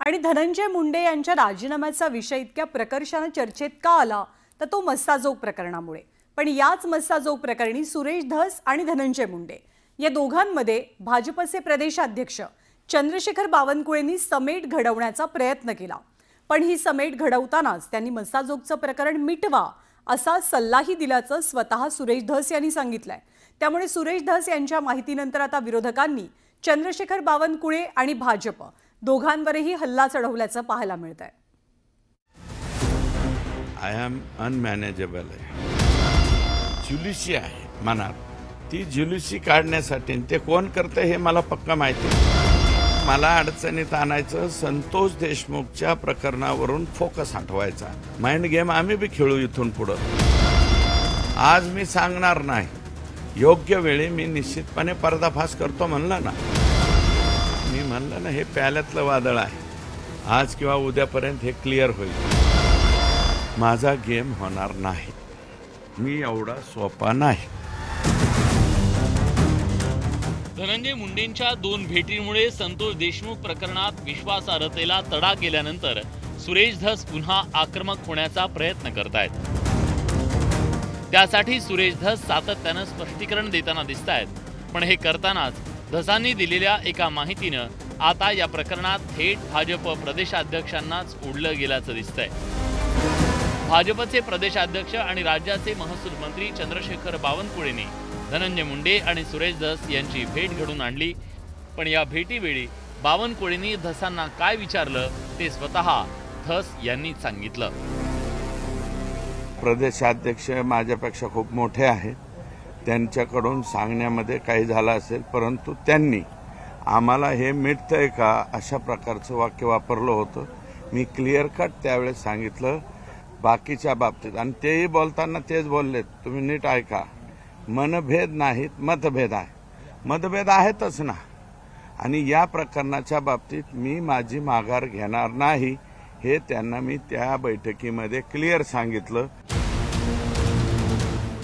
आणि धनंजय मुंडे यांच्या राजीनाम्याचा विषय इतक्या प्रकर्षाने चर्चेत का आला तर तो मस्साजोग प्रकरणामुळे। पण याच मस्साजोग प्रकरणी सुरेश धस आणि धनंजय मुंडे या दोघांमध्ये भाजपचे प्रदेशाध्यक्ष चंद्रशेखर बावनकुळेंनी समेट घडवण्याचा प्रयत्न केला। पण ही समेट घडवतानाच त्यांनी मस्साजोगचं प्रकरण मिटवा असा सल्लाही दिल्याचं स्वतः सुरेश धस यांनी सांगितलंय। त्यामुळे सुरेश धस यांच्या माहितीनंतर आता विरोधकांनी चंद्रशेखर बावनकुळे आणि भाजप दोघांवरही हल्ला चढवल्याचं पाहायला मिळतंय। आय एम अनमॅनेजेबल आहे, जुलुसी आहे मनात, ती जुलुसी काढण्यासाठी ते कोण करते हे मला पक्का माहिती आहे। मला अडचणीत आणायचं, संतोष देशमुखच्या प्रकरणावरून फोकस हटवायचा, माइंड गेम आम्ही बी खेळू इथून पुढं। आज मी सांगणार नाही, योग्य वेळी मी निश्चितपणे पर्दाफाश करतो म्हणलं ना, मी म्हणलं ना, हे प्याल्यातलं वादळ आहे, आज किंवा उद्यापर्यंत हे क्लिअर होईल। माझा गेम होणार नाही, मी एवढा सोपा नाही। धनंजय मुंडेंच्या दोन भेटींमुळे संतोष देशमुख प्रकरणात विश्वासार्हतेला तडा गेल्यानंतर सुरेश धस पुन्हा आक्रमक होण्याचा प्रयत्न करतायत। त्यासाठी सुरेश धस सातत्यानं स्पष्टीकरण देताना दिसतायत। पण हे करतानाच धसांनी दिलेल्या एका माहितीनं आता या प्रकरणात थेट भाजप प्रदेशाध्यक्षांनाच ओढलं गेल्याचं दिसतंय। भाजपचे प्रदेशाध्यक्ष आणि राज्याचे महसूल मंत्री चंद्रशेखर बावनकुळेंनी धनंजय मुंडे आणि सुरेश धस यांची भेट घडवून आणली। पण या भेटीवेळी बावनकुळेंनी धसांना काय विचारलं ते स्वतः धस यांनी सांगितलं। प्रदेशाध्यक्ष माझ्यापेक्षा खूप मोठे आहेत, त्यांच्याकडून सांगण्यामध्ये काही झालं असेल, परंतु त्यांनी आम्हाला हे मिटतंय का अशा प्रकारचं वाक्य वापरलं होतं। मी क्लिअर कट त्यावेळेस सांगितलं बाकीच्या बाबतीत, आणि तेही बोलताना तेच बोललेत, तुम्ही नीट ऐका, मनभेद नाहीत मतभेद आहे, मतभेद आहेतच ना, आणि या प्रकरणाच्या बाबतीत मी माझी माघार घेणार नाही हे त्यांना मी त्या बैठकीमध्ये क्लिअर सांगितलं।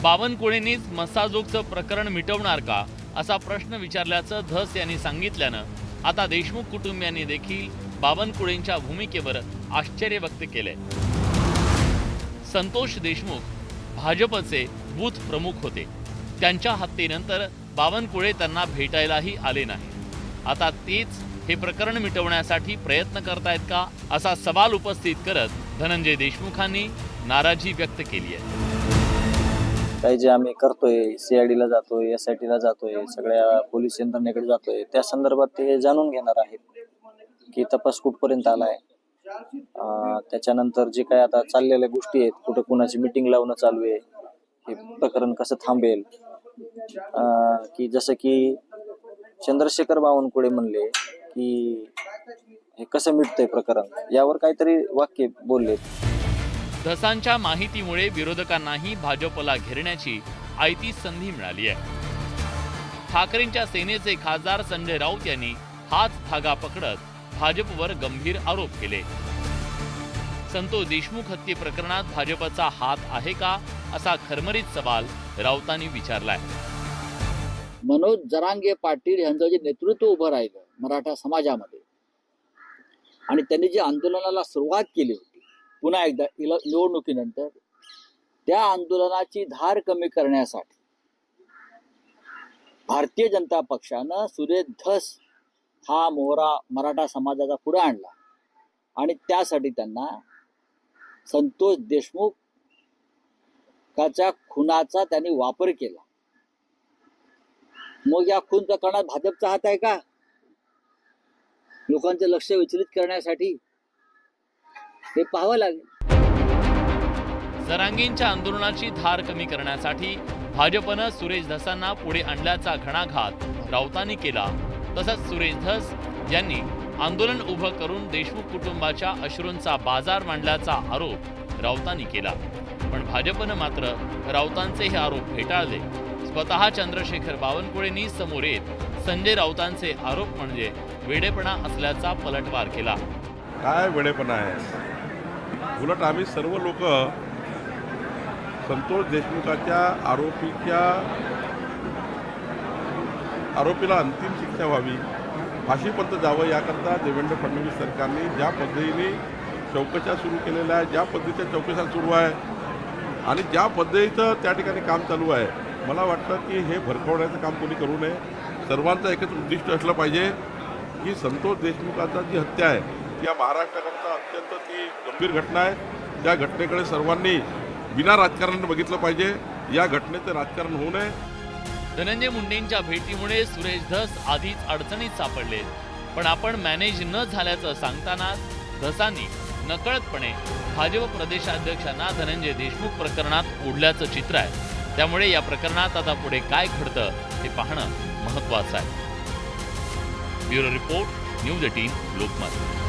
बावनकुळेंनीच मस्साजोगचं प्रकरण मिटवणार का असा प्रश्न विचारल्याचं धस यांनी सांगितल्यानं आता देशमुख कुटुंबियांनी देखील बावनकुळेंच्या भूमिकेवर आश्चर्य व्यक्त केलंय। संतोष देशमुख भाजपचे बूथ प्रमुख होते, त्यांच्या हत्येनंतर बावनकुळे त्यांना भेटायलाही आले नाही। आता तेच हे प्रकरण मिटवण्यासाठी प्रयत्न करतायत का असा सवाल उपस्थित करत धनंजय देशमुखांनी नाराजी व्यक्त केली आहे। काही जे आम्ही करतोय, CID ला जातोय, SIT ला जातोय, सगळ्या पोलीस यंत्रणेकडे जातोय, त्या संदर्भात ते जाणून घेणार आहेत की तपास कुठपर्यंत आलाय। त्याच्यानंतर जे काय आता चाललेल्या गोष्टी आहेत, कुठं कुणाची मीटिंग लावणं चालू आहे, हे प्रकरण कसं थांबेल, की जसं की चंद्रशेखर बावनकुळे म्हणले की हे कसं मिटतंय प्रकरण, यावर काहीतरी वाक्य बोलले। धसांच्या माहितीमुळे विरोधकांनाही भाजपला घेरण्याची आयती संधी मिळाली आहे। ठाकरेंच्या सेनेचे खासदार संजय राऊत यांनी हाच धागा पकडत भाजपवर गंभीर आरोप केले। संतोष देशमुख हत्ये प्रकरणात भाजपचा हात आहे का असा खरमरीत सवाल राऊतांनी विचारलाय। मनोज जरांगे पाटील यांचं जे नेतृत्व उभं राहिलं मराठा समाजामध्ये, आणि त्यांनी जे आंदोलनाला सुरुवात केली होती पुन्हा एकदा निवडणुकीनंतर, त्या आंदोलनाची धार कमी करण्यासाठी भारतीय जनता पक्षानं सुरेश धस हा मोहरा मराठा समाजाचा पुढे आणला, आणि त्यासाठी त्यांना संतोष देशमुखाच्या खुनाचा त्यांनी वापर केला। मग या खून प्रकरणात भाजपचा हात आहे का? लोकांचे लक्ष विचलित करण्यासाठी हे पाहावं लागेल। जरांगेंच्या आंदोलनाची धार कमी करण्यासाठी भाजपनं सुरेश धसांना पुढे आणल्याचा घणाघात राऊतांनी केला। तसंच सुरेश धस यांनी आंदोलन उभं करून देशमुख कुटुंबाच्या अश्रूंचा बाजार मांडल्याचा आरोप राऊतांनी केला। पण भाजपनं मात्र राऊतांचे हे आरोप फेटाळले। स्वतः चंद्रशेखर बावनकुळेंनी समोर येत संजय राऊतांचे आरोप म्हणजे वेडेपणा असल्याचा पलटवार केला। काय वेडेपणा आहे? उलट आम्ही सर्व लोक संतोष देशमुखाच्या आरोपीला अंतिम शिक्षा व्हावी फाशीपर्यंत जावं याकरता देवेंद्र फडणवीस सरकारने ज्या पद्धतीने चौकशा सुरू केलेल्या आहे, ज्या पद्धतीच्या चौकशा सुरू आहे आणि ज्या पद्धतीचं त्या ठिकाणी काम चालू आहे, मला वाटतं की हे भरकवण्याचं काम कोणी करू नये. सर्वांचं एकच उद्दिष्ट असलं पाहिजे की संतोष देशमुखाचा जी हत्या आहे या महाराष्ट्राकरता अत्यंत ती गंभीर घटना आहे. त्या घटनेकडे सर्वांनी विना राजकारण बघितलं पाहिजे. या घटनेचं राजकारण होऊ नये. धनंजय मुंडेंच्या भेटीमुळे सुरेश धस आधीच अडचणीत सापडले, पण आपण मॅनेज न झाल्याचं सांगतानाच धसांनी नकळतपणे भाजप प्रदेशाध्यक्षांना धनंजय देशमुख प्रकरणात ओढल्याचं चित्र आहे. त्यामुळे या प्रकरणात आता पुढे काय घडतं हे पाहणं महत्त्वाचं आहे. Bureau report, news 18 Lokmat.